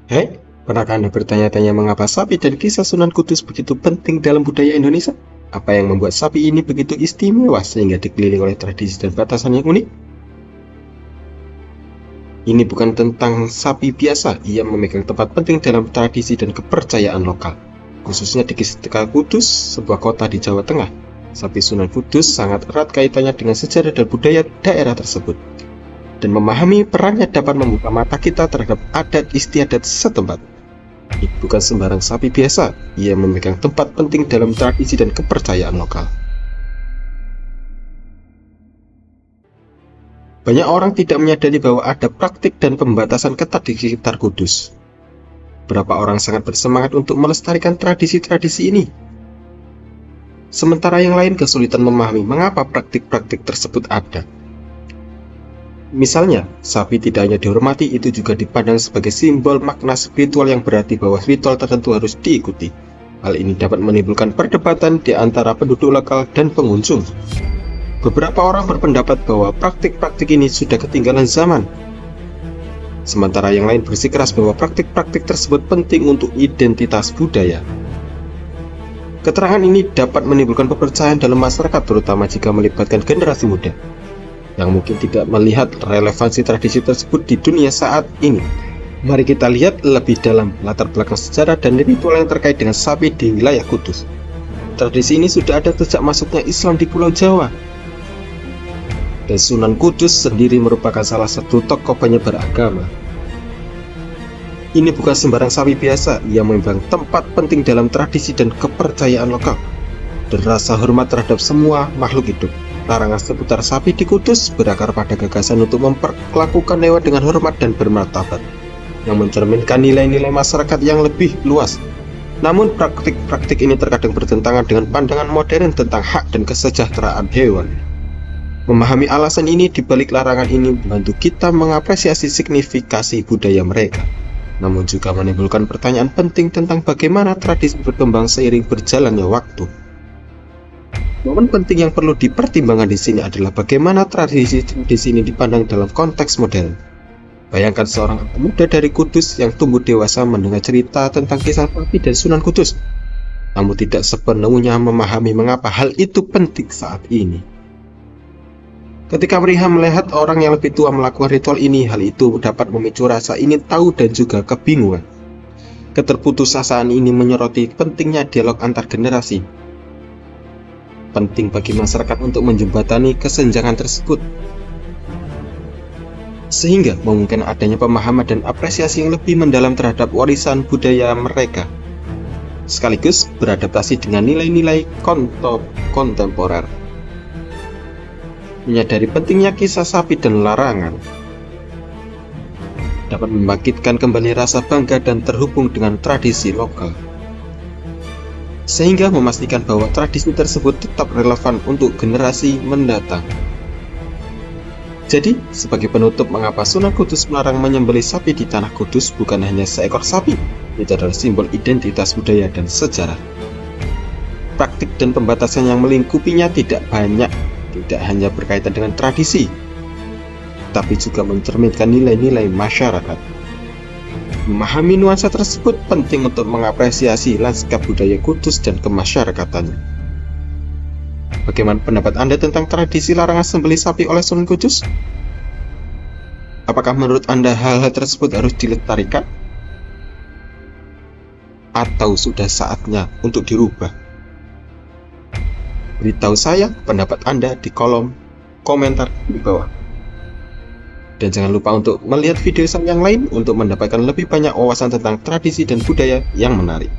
Hei, pernahkah Anda bertanya-tanya mengapa sapi dan kisah Sunan Kudus begitu penting dalam budaya Indonesia? Apa yang membuat sapi ini begitu istimewa sehingga dikelilingi oleh tradisi dan batasan yang unik? Ini bukan tentang sapi biasa, ia memegang tempat penting dalam tradisi dan kepercayaan lokal. Khususnya di Kisah Kudus, sebuah kota di Jawa Tengah. Sapi Sunan Kudus sangat erat kaitannya dengan sejarah dan budaya daerah tersebut. Dan memahami perannya dapat membuka mata kita terhadap adat istiadat setempat. Ini bukan sembarang sapi biasa, ia memegang tempat penting dalam tradisi dan kepercayaan lokal. Banyak orang tidak menyadari bahwa ada praktik dan pembatasan ketat di sekitar Kudus. Berapa orang sangat bersemangat untuk melestarikan tradisi-tradisi ini, sementara yang lain kesulitan memahami mengapa praktik-praktik tersebut ada. Misalnya, sapi tidak hanya dihormati, itu juga dipandang sebagai simbol makna spiritual yang berarti bahwa ritual tertentu harus diikuti. Hal ini dapat menimbulkan perdebatan di antara penduduk lokal dan pengunjung. Beberapa orang berpendapat bahwa praktik-praktik ini sudah ketinggalan zaman, sementara yang lain bersikeras bahwa praktik-praktik tersebut penting untuk identitas budaya. Keterangan ini dapat menimbulkan kepercayaan dalam masyarakat, terutama jika melibatkan generasi muda yang mungkin tidak melihat relevansi tradisi tersebut di dunia saat ini. Mari kita lihat lebih dalam latar belakang sejarah dan ritual yang terkait dengan sapi di wilayah Kudus. Tradisi ini sudah ada sejak masuknya Islam di Pulau Jawa. Dan Sunan Kudus sendiri merupakan salah satu tokoh penyebar agama. Ini bukan sembarang sapi biasa, ia memegang tempat penting dalam tradisi dan kepercayaan lokal, dan rasa hormat terhadap semua makhluk hidup. Larangan seputar sapi di Kudus berakar pada gagasan untuk memperlakukan hewan dengan hormat dan bermartabat, yang mencerminkan nilai-nilai masyarakat yang lebih luas. Namun praktik-praktik ini terkadang bertentangan dengan pandangan modern tentang hak dan kesejahteraan hewan. Memahami alasan ini di balik larangan ini membantu kita mengapresiasi signifikasi budaya mereka, namun juga menimbulkan pertanyaan penting tentang bagaimana tradisi berkembang seiring berjalannya waktu. Momen penting yang perlu dipertimbangkan di sini adalah bagaimana tradisi ini dipandang dalam konteks modern. Bayangkan seorang anak muda dari Kudus yang tumbuh dewasa mendengar cerita tentang kisah sapi dan Sunan Kudus, namun tidak sepenuhnya memahami mengapa hal itu penting saat ini. Ketika mereka melihat orang yang lebih tua melakukan ritual ini, hal itu dapat memicu rasa ingin tahu dan juga kebingungan. Keterputusasaan ini menyoroti pentingnya dialog antar generasi. Penting bagi masyarakat untuk menjembatani kesenjangan tersebut, sehingga memungkinkan adanya pemahaman dan apresiasi yang lebih mendalam terhadap warisan budaya mereka, sekaligus beradaptasi dengan nilai-nilai kontemporer. Menyadari pentingnya kisah sapi dan larangan dapat membangkitkan kembali rasa bangga dan terhubung dengan tradisi lokal, sehingga memastikan bahwa tradisi tersebut tetap relevan untuk generasi mendatang. Jadi, sebagai penutup, mengapa Sunan Kudus melarang menyembelih sapi di Tanah Kudus? Bukan hanya seekor sapi, itu adalah simbol identitas budaya dan sejarah. Praktik dan pembatasan yang melingkupinya tidak hanya berkaitan dengan tradisi, tapi juga mencerminkan nilai-nilai masyarakat. Memahami nuansa tersebut penting untuk mengapresiasi lanskap budaya Kudus dan kemasyarakatannya. Bagaimana pendapat Anda tentang tradisi larangan sembelih sapi oleh Sunan Kudus? Apakah menurut Anda hal-hal tersebut harus dilestarikan? Atau sudah saatnya untuk dirubah? Beritahu saya pendapat Anda di kolom komentar di bawah. Dan jangan lupa untuk melihat video saya yang lain untuk mendapatkan lebih banyak wawasan tentang tradisi dan budaya yang menarik.